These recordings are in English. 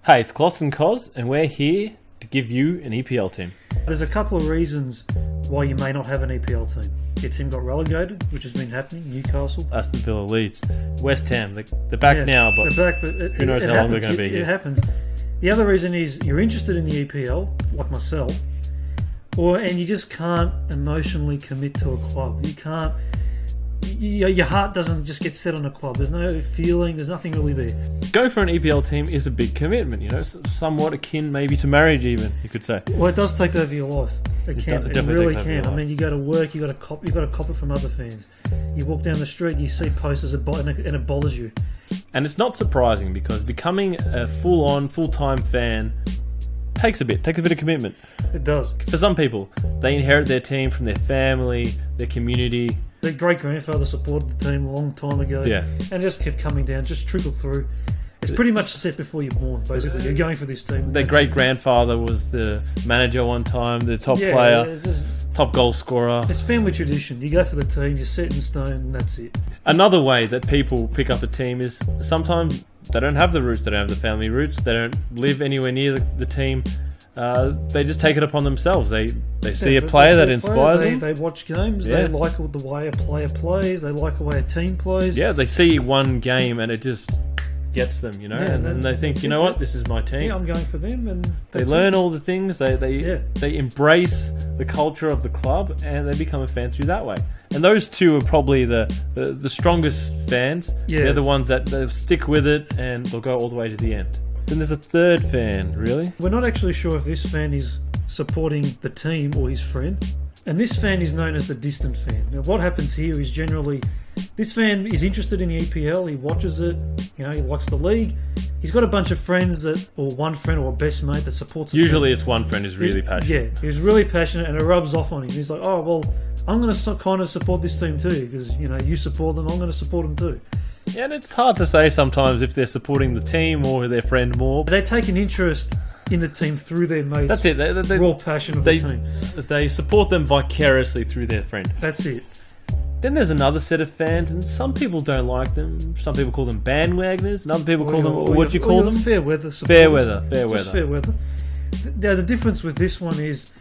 Hey, it's Kloss and Cos, and we're here to give you an EPL team. There's a couple of reasons why you may not have an EPL team. Your team got relegated, which has been happening. Newcastle, Aston Villa, Leeds, West Ham. They're back now, but they're back, but who knows how long they're going to be here. It happens. The other reason is you're interested in the EPL, like myself, and you just can't emotionally commit to a club. You can't. Your heart doesn't just get set on a club. There's no feeling. There's nothing really there. Going for an EPL team is a big commitment. You know, somewhat akin maybe to marriage, even you could say. Well, it does take over your life. It really can. I mean, you go to work, you got to cop it from other fans. You walk down the street, you see posters, and it bothers you. And it's not surprising because becoming a full-time fan takes a bit of commitment. It does. For some people, they inherit their team from their family, their community. Their great-grandfather supported the team a long time ago. Yeah. And it just kept coming down, just trickled through. It's pretty much set before you're born, basically. You're going for this team. Their great-grandfather was the manager one time, the top player, top goal scorer. It's family tradition. You go for the team, you're set in stone, and that's it. Another way that people pick up a team is sometimes they don't have the roots, they don't have the family roots, they don't live anywhere near the team. They just take it upon themselves. They see a player that inspires them. They watch games. Yeah. They like the way a player plays. They like the way a team plays. Yeah, they see one game and it just gets them, you know. Yeah, and then they think, you know what, this is my team. Yeah, I'm going for them. And they learn all the things. They embrace the culture of the club and they become a fan through that way. And those two are probably the strongest fans. Yeah. They're the ones that they'll stick with it and they'll go all the way to the end. Then there's a third fan, really? We're not actually sure if this fan is supporting the team or his friend. And this fan is known as the distant fan. Now, what happens here is generally this fan is interested in the EPL. He watches it. You know, he likes the league. He's got a bunch of friends or one friend or a best mate that supports him. Usually it's one friend who's really passionate. Yeah, he's really passionate and it rubs off on him. He's like, oh, well, I'm going to kind of support this team too because, you know, you support them, I'm going to support them too. Yeah, and it's hard to say sometimes if they're supporting the team or their friend more. They take an interest in the team through their mates. That's it. They raw passion of the team. They support them vicariously through their friend. That's it. Then there's another set of fans, and some people don't like them. Some people call them bandwagoners, and other people call them... What do you call them? Fair weather supporters. Fair weather. Fair weather. Now, the difference with this one is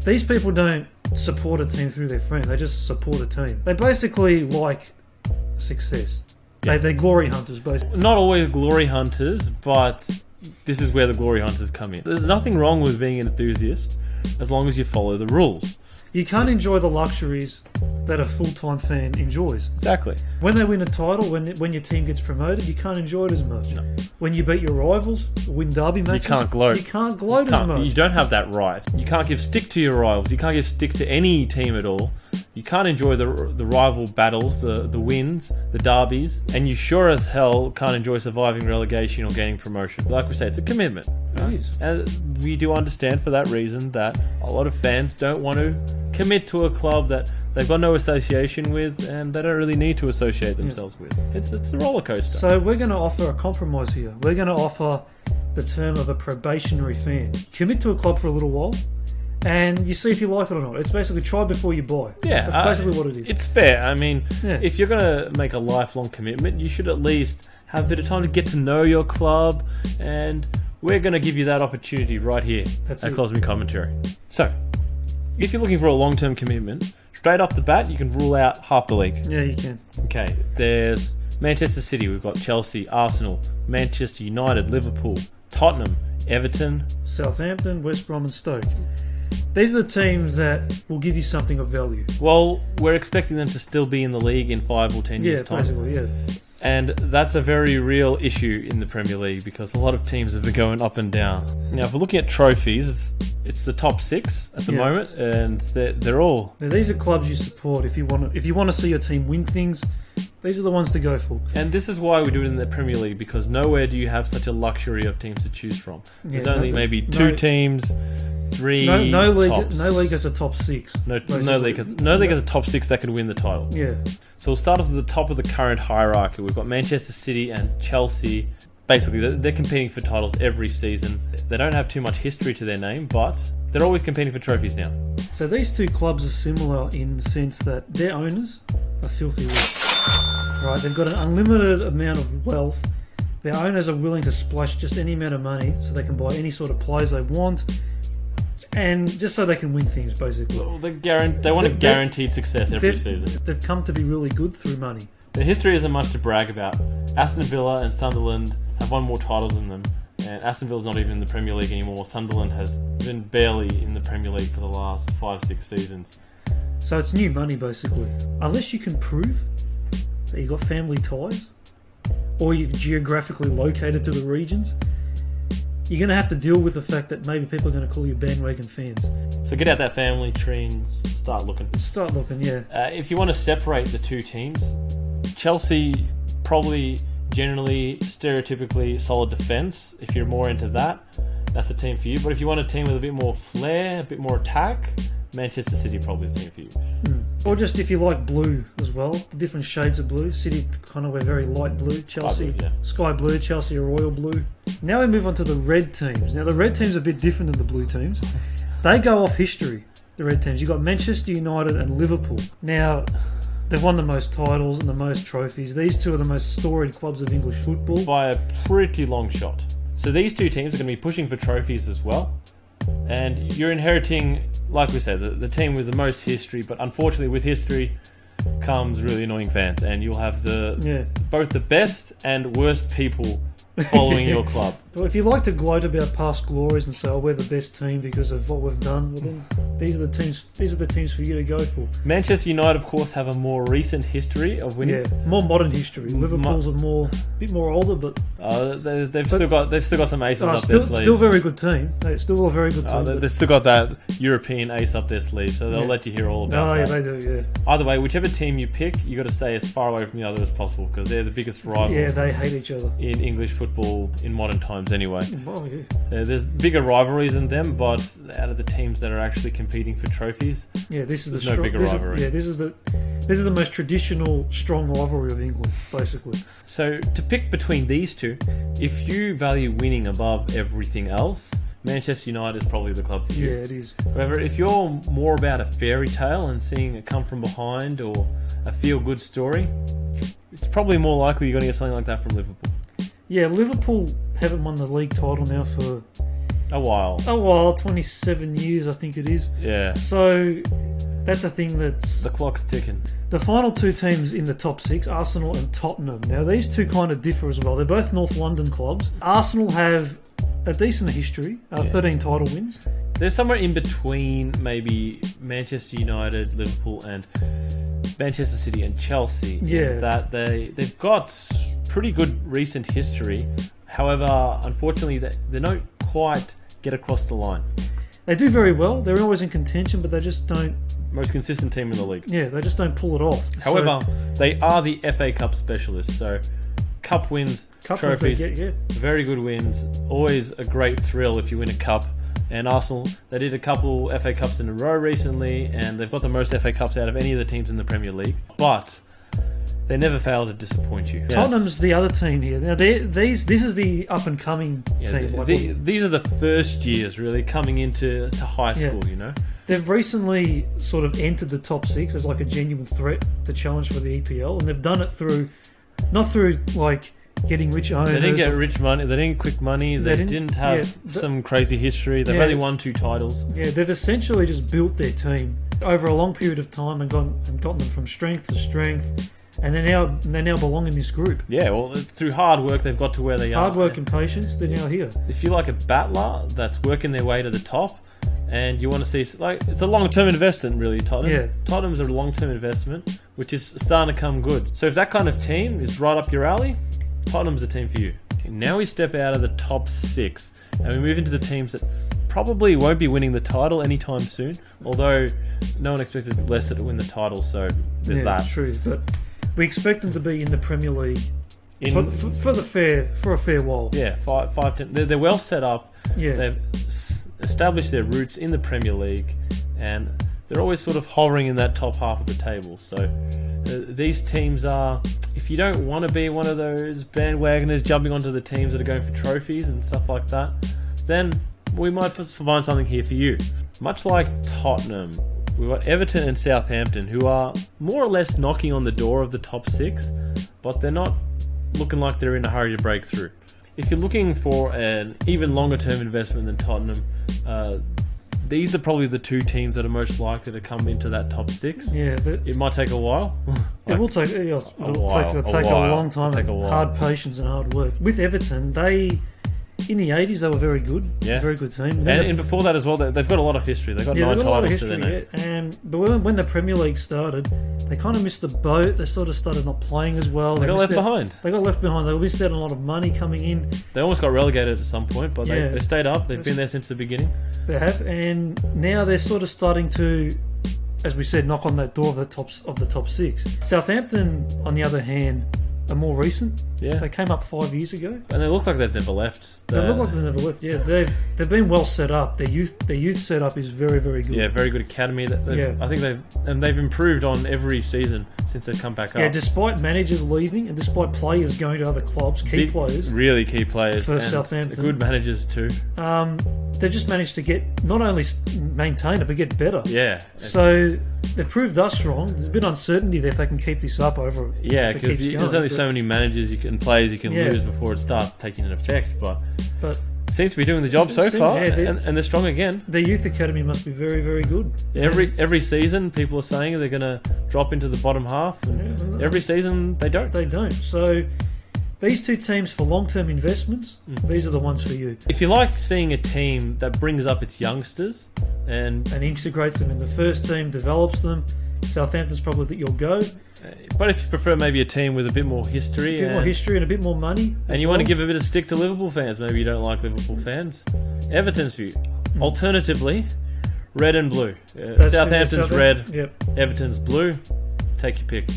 these people don't support a team through their friend. They just support a team. They basically like success. Yeah. They're glory hunters, basically. Not always glory hunters, but this is where the glory hunters come in. There's nothing wrong with being an enthusiast as long as you follow the rules. You can't enjoy the luxuries that a full-time fan enjoys. Exactly. When they win a title, when your team gets promoted, you can't enjoy it as much. No. When you beat your rivals, win derby matches, you can't gloat. As much. You don't have that right. You can't give stick to your rivals. You can't give stick to any team at all. You can't enjoy the rival battles, the wins, the derbies, and you sure as hell can't enjoy surviving relegation or gaining promotion. Like we say, it's a commitment. Right? It is. And we do understand for that reason that a lot of fans don't want to commit to a club that they've got no association with and they don't really need to associate themselves with. It's a roller coaster. So we're going to offer a compromise here. We're going to offer the term of a probationary fan. Commit to a club for a little while and you see if you like it or not. It's basically try before you buy. Yeah. That's basically what it is. It's fair. I mean, if you're going to make a lifelong commitment, you should at least have a bit of time to get to know your club, and we're going to give you that opportunity right here at Klosmi Commentary. So, if you're looking for a long-term commitment, straight off the bat, you can rule out half the league. Yeah, you can. Okay, there's Manchester City, we've got Chelsea, Arsenal, Manchester United, Liverpool, Tottenham, Everton, Southampton, West Brom and Stoke. These are the teams that will give you something of value. Well, we're expecting them to still be in the league in 5 or 10 years' time. Basically, yeah. And that's a very real issue in the Premier League because a lot of teams have been going up and down. Now, if we're looking at trophies, it's the top 6 at the moment, and they're all... Now, these are clubs you support if you want to see your team win things. These are the ones to go for. And this is why we do it in the Premier League, because nowhere do you have such a luxury of teams to choose from. There's only maybe 2 teams, 3 no league, tops. No league has a top 6. No league has a top 6 that can win the title. Yeah. So we'll start off at the top of the current hierarchy. We've got Manchester City and Chelsea. Basically, they're competing for titles every season. They don't have too much history to their name, but they're always competing for trophies now. So these two clubs are similar in the sense that their owners are filthy rich. Right? They've got an unlimited amount of wealth. Their owners are willing to splash just any amount of money so they can buy any sort of players they want, and just so they can win things, basically. Well, they want a guaranteed success every season. They've come to be really good through money. Their history isn't much to brag about. Aston Villa and Sunderland have won more titles than them, and Aston Villa's not even in the Premier League anymore. Sunderland has been barely in the Premier League for the last 5-6 seasons. So it's new money, basically. Unless you can prove that you've got family ties, or you've geographically located to the regions, you're going to have to deal with the fact that maybe people are going to call you bandwagon fans. So get out that family tree and start looking. Start looking, yeah. If you want to separate the two teams, Chelsea probably generally, stereotypically solid defence. If you're more into that, that's the team for you. But if you want a team with a bit more flair, a bit more attack, Manchester City probably is the team for you. Or just if you like blue as well, the different shades of blue. City kind of wear very light blue. Chelsea, sky blue. Chelsea, royal blue. Now we move on to the red teams. Now the red teams are a bit different than the blue teams. They go off history, the red teams. You've got Manchester United and Liverpool. Now, they've won the most titles and the most trophies. These two are the most storied clubs of English football. By a pretty long shot. So these two teams are going to be pushing for trophies as well. And you're inheriting, like we said, the team with the most history. But unfortunately, with history comes really annoying fans. And you'll have both the best and worst people following your club. Well, if you like to gloat about past glories and say, "Oh, we're the best team because of what we've done," well, then these are the teams. These are the teams for you to go for. Manchester United, of course, have a more recent history of winning. Yeah, more modern history. Liverpool's a bit more older, but they've still got some aces up their sleeves. Still very good team. They're still a very good team. They've still got that European ace up their sleeve, so they'll let you hear all about that. Yeah, they do. Yeah. Either way, whichever team you pick, you got to stay as far away from the other as possible because they're the biggest rivals. Yeah, they hate each other in English football in modern times, anyway. Oh, yeah. There's bigger rivalries than them, but out of the teams that are actually competing for trophies, this is no bigger rivalry. This is the most traditional strong rivalry of England, basically. So to pick between these two, if you value winning above everything else, Manchester United is probably the club for you. Yeah, it is. However, if you're more about a fairy tale and seeing it come from behind or a feel-good story, it's probably more likely you're going to get something like that from Liverpool. Yeah, Liverpool haven't won the league title now for a while. 27 years I think it is. Yeah. So that's a thing that's... The clock's ticking. The final two teams in the top six, Arsenal and Tottenham. Now these two kind of differ as well. They're both North London clubs. Arsenal have a decent history, 13 title wins. They're somewhere in between maybe Manchester United, Liverpool and Manchester City and Chelsea. Yeah. That they've got pretty good recent history. However, unfortunately, they don't quite get across the line. They do very well. They're always in contention, but they just don't... Most consistent team in the league. Yeah, they just don't pull it off. However, they are the FA Cup specialists, so cup wins, trophies, very good wins. Always a great thrill if you win a cup. And Arsenal, they did a couple FA Cups in a row recently, and they've got the most FA Cups out of any of the teams in the Premier League. But they never fail to disappoint you. Tottenham's the other team here. Now, this is the up-and-coming team. These are the first years, really, coming into high school, you know? They've recently sort of entered the top six as like a genuine threat to challenge for the EPL, and they've done it not through like getting rich owners. They didn't get rich money. They didn't quick money. They didn't have some crazy history. They've only won 2 titles. Yeah, they've essentially just built their team over a long period of time and gotten them from strength to strength. And they now belong in this group. Yeah, well, through hard work, they've got to where they are. Hard work and patience, they're now here. If you like a battler that's working their way to the top, and you want to see, it's a long-term investment, really, Tottenham. Yeah. Tottenham's a long-term investment, which is starting to come good. So if that kind of team is right up your alley, Tottenham's the team for you. Okay, now we step out of the top 6, and we move into the teams that probably won't be winning the title anytime soon, although no one expected Leicester to win the title, so there's that. Yeah, true, but we expect them to be in the Premier League for a fair while. Yeah, 5-10. They're well set up. Yeah. They've established their roots in the Premier League, and they're always sort of hovering in that top half of the table. So these teams are, if you don't want to be one of those bandwagoners jumping onto the teams that are going for trophies and stuff like that, then we might find something here for you. Much like Tottenham, we've got Everton and Southampton, who are more or less knocking on the door of the top 6, but they're not looking like they're in a hurry to break through. If you're looking for an even longer term investment than Tottenham, these are probably the two teams that are most likely to come into that top six. Yeah, it might take a while. It will take a long time, hard patience and hard work. With Everton, in the 80s, they were very good. Yeah. Very good team. And before that as well, they've got a lot of history. They've got 9 titles to their name. Yeah. But when the Premier League started, they kind of missed the boat. They sort of started not playing as well. They got left behind. They missed out on a lot of money coming in. They almost got relegated at some point, but they stayed up. They've been there since the beginning. They have, and now they're sort of starting to, as we said, knock on that door of the top six. Southampton, on the other hand, are more recent. Yeah. They came up 5 years ago. And they look like they've never left. They look like they've never left, yeah. They've been well set up. Their youth setup is very, very good. Yeah, very good academy. I think they've improved on every season since they've come back up. Yeah, despite managers leaving and despite players going to other clubs, really key players for Southampton. Good managers too. They've just managed to get, not only maintain it, but get better. Yeah. So they've proved us wrong. There's a bit of uncertainty there if they can keep this up over. Yeah, because there's only so many managers players you can lose before it starts taking an effect. But seems to be doing the job so far, and they're strong again. Their youth academy must be very, very good. Every season, people are saying they're going to drop into the bottom half, and every season they don't. They don't. So these two teams for long-term investments, these are the ones for you. If you like seeing a team that brings up its youngsters and integrates them in the first team, develops them, Southampton's probably your go. But if you prefer maybe a team with a bit more history, and a bit more money, and you want to give a bit of stick to Liverpool fans, maybe you don't like Liverpool fans, Everton's view. Alternatively, red and blue. Southampton's red, Everton's blue. Take your pick.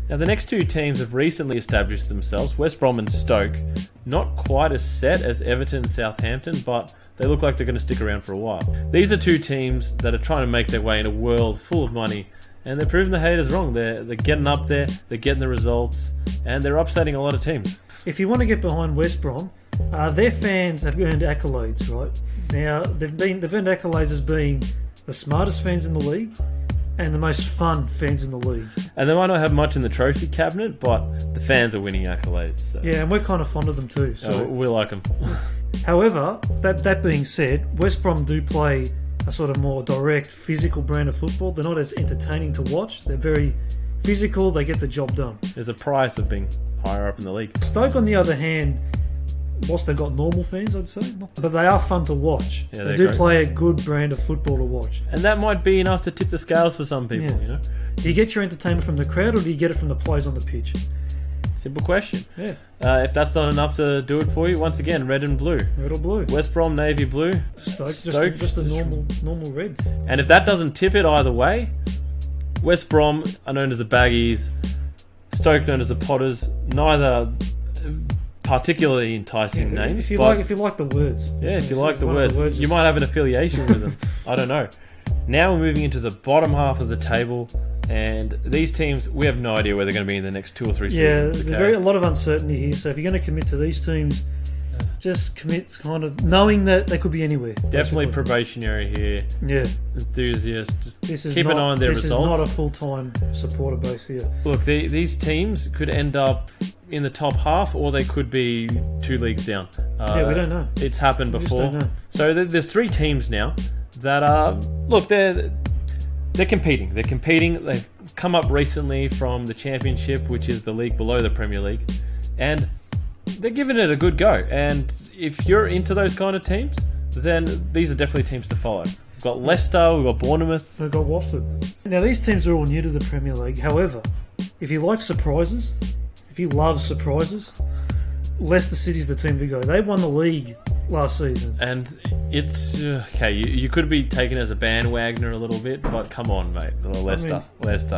Now the next two teams have recently established themselves, West Brom and Stoke. Not quite as set as Everton and Southampton, but they look like they're going to stick around for a while. These are two teams that are trying to make their way in a world full of money, and they're proving the haters wrong. They're getting up there, they're getting the results, and they're upsetting a lot of teams. If you want to get behind West Brom, their fans have earned accolades, right? Now, they've earned accolades as being the smartest fans in the league and the most fun fans in the league. And they might not have much in the trophy cabinet, but the fans are winning accolades. So. Yeah, and we're kind of fond of them too. So. We like them. However, that being said, West Brom do play a sort of more direct, physical brand of football. They're not as entertaining to watch. They're very physical. They get the job done. There's a price of being higher up in the league. Stoke, on the other hand, whilst they've got normal fans, I'd say, but they are fun to watch. Yeah, they do play a good brand of football to watch. And that might be enough to tip the scales for some people, you know? Do you get your entertainment from the crowd, or do you get it from the players on the pitch? Simple question. Yeah. If that's not enough to do it for you, once again, red and blue. Red or blue. West Brom, navy blue. Stoke, just a normal red. And if that doesn't tip it either way, West Brom are known as the Baggies, Stoke known as the Potters. Neither particularly enticing names. If you like the words. Yeah, if you like the words. You might have an affiliation with them. I don't know. Now we're moving into the bottom half of the table, and these teams, we have no idea where they're going to be in the next 2 or 3 seasons. Yeah, there's a lot of uncertainty here, so if you're going to commit to these teams, just commit kind of knowing that they could be anywhere. Definitely probationary here. Yeah. Enthusiast. Just keep an eye on their results. This is not a full-time supporter base here. Look, these teams could end up in the top half, or they could be 2 leagues down. We don't know. It's happened before. Just don't know. So there's 3 teams now that are... Look, they're competing. They're competing. They've come up recently from the Championship, which is the league below the Premier League. And they're giving it a good go. And if you're into those kind of teams, then these are definitely teams to follow. We've got Leicester, we've got Bournemouth. We've got Watford. Now, these teams are all new to the Premier League. However, if you like surprises, if you love surprises, Leicester City's the team to go. They won the league last season. And it's... okay, you could be taken as a bandwagoner a little bit, but come on, mate. Leicester.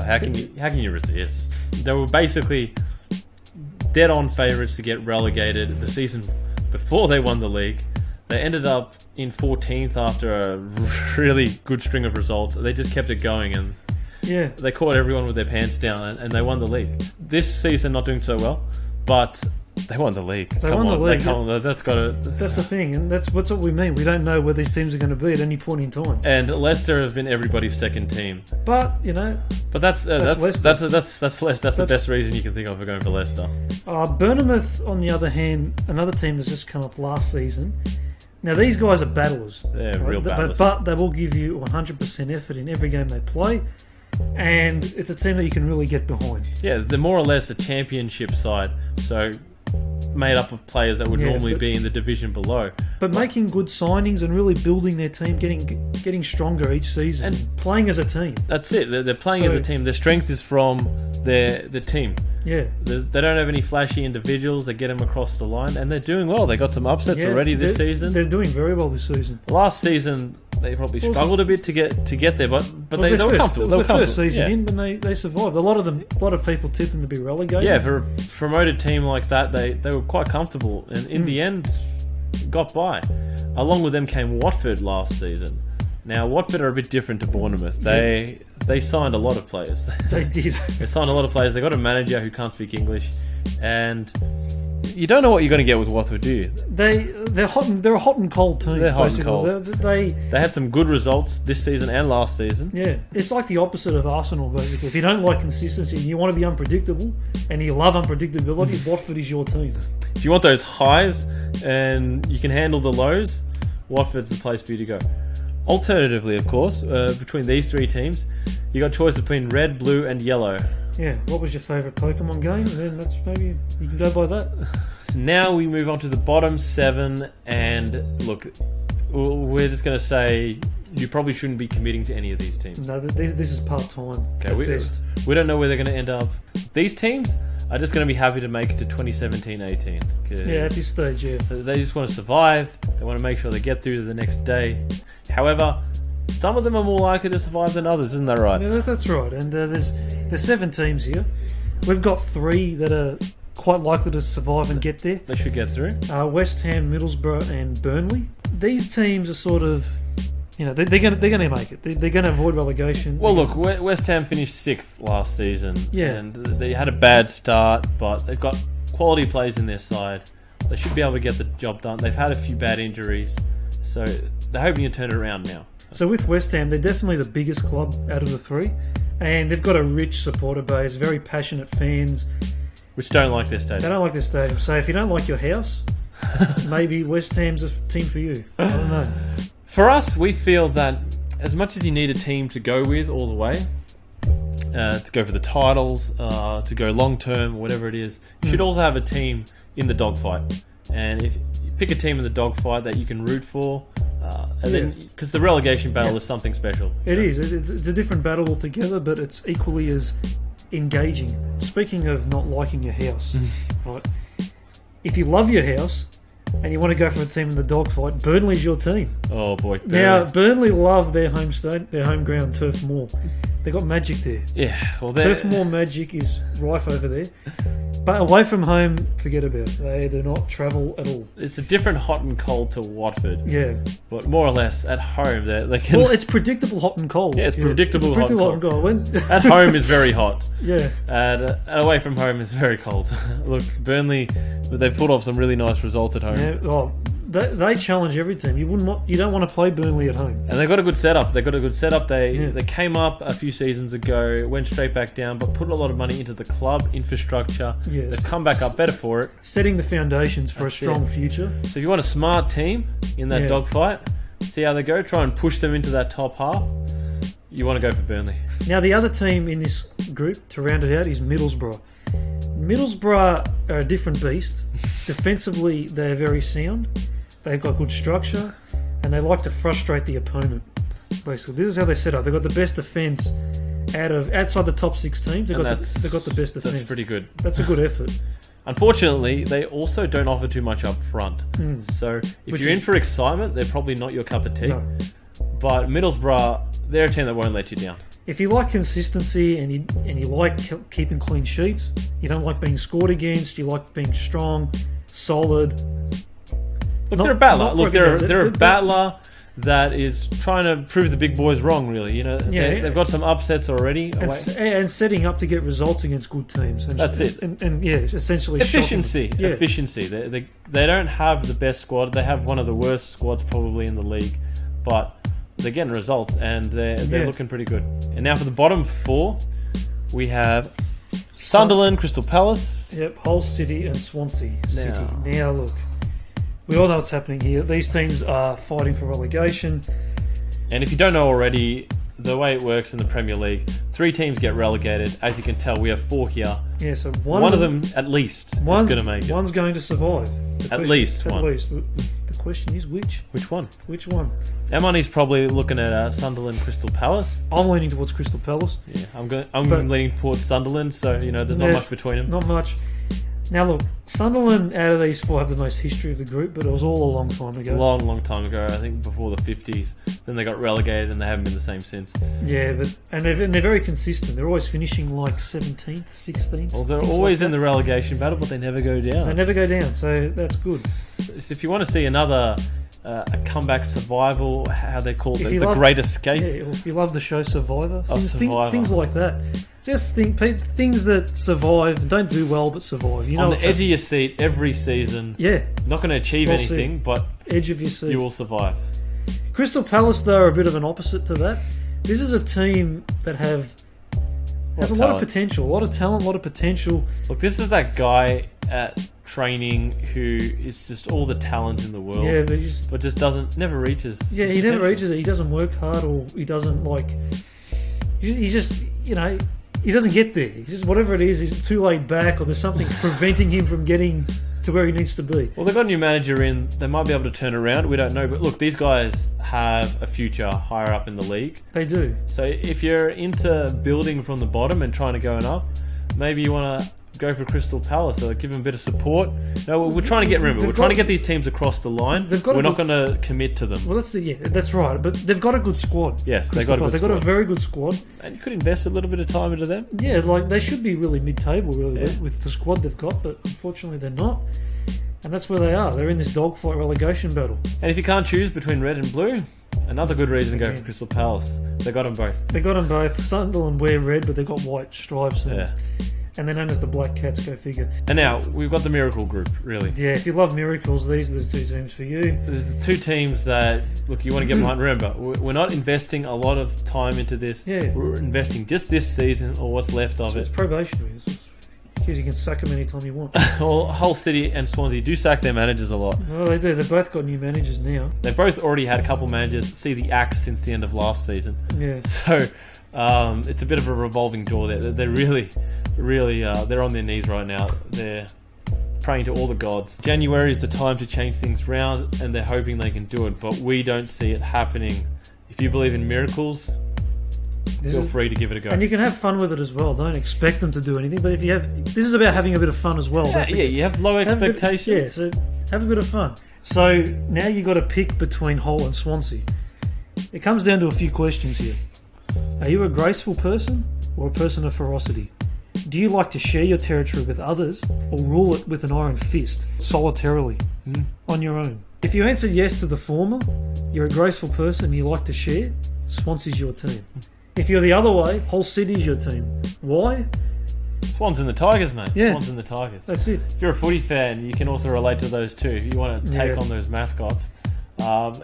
How can you resist? They were basically dead-on favourites to get relegated the season before they won the league. They ended up in 14th after a really good string of results. They just kept it going, and they caught everyone with their pants down, and they won the league. This season not doing so well, but They won the league. They won the league. That's got to. That's the thing, and that's what we mean. We don't know where these teams are going to be at any point in time. And Leicester have been everybody's second team. But that's Leicester. That's the best reason you can think of for going for Leicester. Bournemouth, on the other hand, another team that's just come up last season. Now these guys are battlers. They're real battlers. But they will give you 100% effort in every game they play. And it's a team that you can really get behind. Yeah, they're more or less a championship side, so made up of players that would normally be in the division below. But making good signings and really building their team, getting stronger each season, and playing as a team. That's it. They're playing as a team. Their strength is from the team. Yeah. They don't have any flashy individuals that get them across the line, and they're doing well. They got some upsets already this season. They're doing very well this season. Last season, they probably struggled a bit to get there, but they were comfortable. It was the first season in, and they survived. A lot of people tipped them to be relegated. Yeah, for a promoted team like that, they were quite comfortable, and in the end, got by. Along with them came Watford last season. Now, Watford are a bit different to Bournemouth. They signed a lot of players. They did. They signed a lot of players. They got a manager who can't speak English, and you don't know what you're going to get with Watford, do you? They're a hot and cold team. They're hot basically. and cold. They had some good results this season and last season. Yeah, it's like the opposite of Arsenal, basically. If you don't like consistency and you want to be unpredictable and you love unpredictability, Watford is your team. If you want those highs and you can handle the lows, Watford's the place for you to go. Alternatively, of course, between these three teams, you got choice between red, blue, and yellow. Yeah, what was your favourite Pokemon game? And then that's maybe you can go by that. So now we move on to the bottom 7, and look, we're just going to say you probably shouldn't be committing to any of these teams. No, this is part-time. Okay, we don't know where they're going to end up. These teams are just going to be happy to make it to 2017-18. Yeah, at this stage, yeah. They just want to survive. They want to make sure they get through to the next day. However, some of them are more likely to survive than others, isn't that right? Yeah, that's right. And there's 7 teams here. We've got 3 that are quite likely to survive and get there. They should get through. West Ham, Middlesbrough, and Burnley. These teams are sort of, they're going to make it. They're going to avoid relegation. Well, look, West Ham finished 6th last season. Yeah. And they had a bad start, but they've got quality players in their side. They should be able to get the job done. They've had a few bad injuries, so they're hoping to turn it around now. So with West Ham, they're definitely the biggest club out of the 3, and they've got a rich supporter base, very passionate fans. Which don't like their stadium. They don't like their stadium. So if you don't like your house, maybe West Ham's a team for you. I don't know. For us, we feel that as much as you need a team to go with all the way, to go for the titles, to go long term, whatever it is, you should also have a team in the dogfight. And if you pick a team in the dogfight that you can root for, then because the relegation battle is something special. It is. It's a different battle altogether, but it's equally as engaging. Speaking of not liking your house, right? If you love your house and you want to go for a team in the dogfight, Burnley's your team. Oh boy! Burnley. Now Burnley love their home ground, Turf Moor. They got magic there. Yeah, well, Turf Moor magic is rife over there. But away from home, forget about it. They do not travel at all. It's a different hot and cold to Watford. Yeah. But more or less, at home, they can... Well, it's predictable hot and cold. Yeah, it's predictable hot and cold. At At home is very hot. Yeah. And away from home is very cold. Look, Burnley, they've pulled off some really nice results at home. Yeah. They challenge every team. You don't want to play Burnley at home. And they've got a good setup. They came up a few seasons ago, went straight back down, but put a lot of money into the club infrastructure. Yes. They've come back up better for it. Setting the foundations for a strong future. So if you want a smart team in that dogfight, see how they go, try and push them into that top half, you want to go for Burnley. Now the other team in this group, to round it out, is Middlesbrough. Middlesbrough are a different beast. Defensively, they're very sound. They've got good structure, and they like to frustrate the opponent. Basically, this is how they set up. They've got the best defence outside the top 6 teams. They've got the best defence. That's pretty good. That's a good effort. Unfortunately, they also don't offer too much up front. So if you're in for excitement, they're probably not your cup of tea. No. But Middlesbrough, they're a team that won't let you down. If you like consistency and you like keeping clean sheets, you don't like being scored against, you like being strong, solid. Look, they're a battler. They're a battler. that is trying to prove the big boys wrong, really. They've got some upsets already. And setting up to get results against good teams. That's it. And essentially efficiency. Efficiency. They don't have the best squad. They have one of the worst squads probably in the league. But they're getting results, and they're looking pretty good. And now for the bottom four, we have Sunderland, Crystal Palace. Yep, Hull City and Swansea City. Now look, we all know what's happening here. These teams are fighting for relegation. And if you don't know already, the way it works in the Premier League, 3 teams get relegated. As you can tell, we have 4 here. Yeah, so one of them at least is going to make it. One's going to survive. At least one. The question is which? Which one? Which one? Our money's probably looking at Sunderland, Crystal Palace. I'm leaning towards Crystal Palace. Yeah, I'm leaning towards Sunderland, so there's not much between them. Not much. Now look, Sunderland out of these 4 have the most history of the group, but it was all a long time ago. Long time ago, I think before the 50s. Then they got relegated and they haven't been the same since. Yeah, and they're very consistent. They're always finishing like 17th, 16th. Well, they're always in the relegation battle, but they never go down. They never go down, so that's good. So if you want to see another a comeback survival, how they call it, the Great Escape. Yeah, or if you love the show Survivor. Survivor. Things like that. Just think things that survive, don't do well, but survive. On the edge of your seat every season. Yeah. Not going to achieve anything, but edge of your seat. You will survive. Crystal Palace, though, are a bit of an opposite to that. This is a team that has a lot of potential, a lot of talent, a lot of potential. Look, this is that guy at training who is just all the talent in the world. Yeah, but just never reaches. Yeah, he never reaches it. He doesn't work hard, or he doesn't He just he doesn't get there. He's just whatever it is. He's too laid back, or there's something preventing him from getting to where he needs to be. Well, they've got a new manager in. They might be able to turn around. We don't know. But look, these guys have a future higher up in the league. They do. So if you're into building from the bottom and trying to go up, maybe you want to go for Crystal Palace. So give them a bit of support. No, we're trying to get these teams across the line. We're not going to commit to them. Well, that's right. But they've got a good squad. Yes, they've got a very good squad. And you could invest a little bit of time into them. Yeah, they should be really mid-table, with the squad they've got. But unfortunately, they're not. And that's where they are. They're in this dogfight relegation battle. And if you can't choose between red and blue, another good reason to go for Crystal Palace. They got them both. Sunderland wear red, but they've got white stripes. And they're known as the Black Cats, go figure. And now, we've got the Miracle Group, really. Yeah, if you love miracles, these are the 2 teams for you. There's the 2 teams that, look, you want to get behind. Remember, we're not investing a lot of time into this. Yeah. We're investing just this season, or what's left of it. It's probationary. Because you can sack them anytime you want. Well, Hull City and Swansea do sack their managers a lot. Well, they do. They've both got new managers now. They've both already had a couple managers see the axe since the end of last season. Yeah. So, it's a bit of a revolving door there. They're really, they're on their knees right now. They're praying to all the gods. January is the time to change things round, and they're hoping they can do it, but we don't see it happening. If you believe in miracles, feel free to give it a go. And you can have fun with it as well. Don't expect them to do anything, but this is about having a bit of fun as well. Yeah, you have low expectations. So have a bit of fun. So now you've got to pick between Hull and Swansea. It comes down to a few questions here. Are you a graceful person or a person of ferocity? Do you like to share your territory with others or rule it with an iron fist, solitarily, on your own? If you answered yes to the former, you're a graceful person and you like to share, Swansea's your team. If you're the other way, Hull City's your team. Why? Swans and the Tigers, mate. Yeah. Swans and the Tigers. That's it. If you're a footy fan, you can also relate to those too. You want to take on those mascots.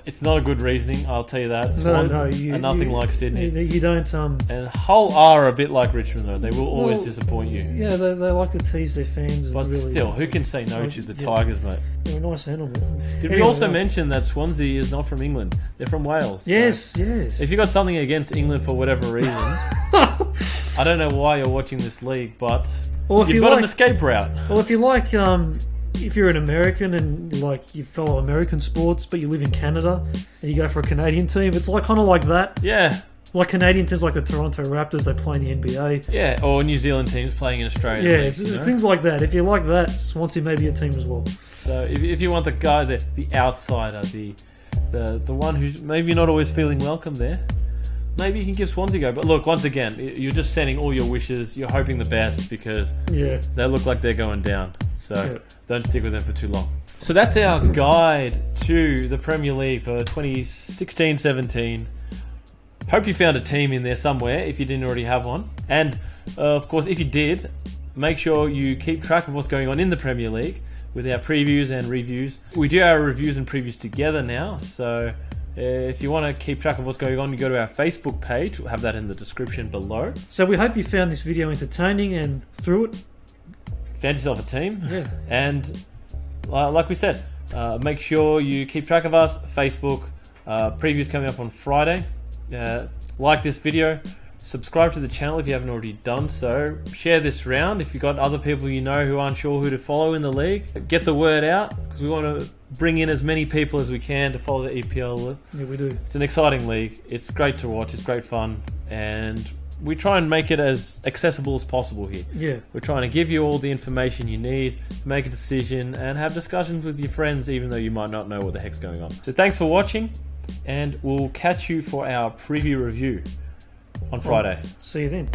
It's not a good reasoning, I'll tell you that. Swans are nothing like Sydney. You don't... And Hull are a bit like Richmond, though. They will always disappoint you. Yeah, they like to tease their fans. But really, still, who can say no to the Tigers, mate? They're a nice animal. Did we also mention that Swansea is not from England? They're from Wales. Yes, yes. If you got something against England for whatever reason, I don't know why you're watching this league, but you've got an escape route. Well, if you like... if you're an American and you follow American sports, but you live in Canada and you go for a Canadian team, it's kind of like that. Yeah. Like Canadian teams like the Toronto Raptors, they play in the NBA. Yeah, or New Zealand teams playing in Australia. Yeah, it's things like that. If you like that, Swansea may be a team as well. So if you want the guy, the outsider, the one who's maybe not always feeling welcome there, maybe you can give Swansea a go. But look, once again, you're just sending all your wishes. You're hoping the best because they look like they're going down. So don't stick with them for too long. So that's our guide to the Premier League for 2016-17. Hope you found a team in there somewhere if you didn't already have one. And of course, if you did, make sure you keep track of what's going on in the Premier League with our previews and reviews. We do our reviews and previews together now, so if you want to keep track of what's going on, you go to our Facebook page. We'll have that in the description below. So we hope you found this video entertaining and through it found yourself a team. Yeah. And like we said, make sure you keep track of us. Facebook, previews coming up on Friday. Like this video. Subscribe to the channel if you haven't already done so. Share this round if you've got other people you know who aren't sure who to follow in the league. Get the word out because we want to bring in as many people as we can to follow the EPL. Yeah, we do. It's an exciting league. It's great to watch. It's great fun. And we try and make it as accessible as possible here. Yeah. We're trying to give you all the information you need to make a decision and have discussions with your friends even though you might not know what the heck's going on. So thanks for watching and we'll catch you for our preview review on Friday. See you then.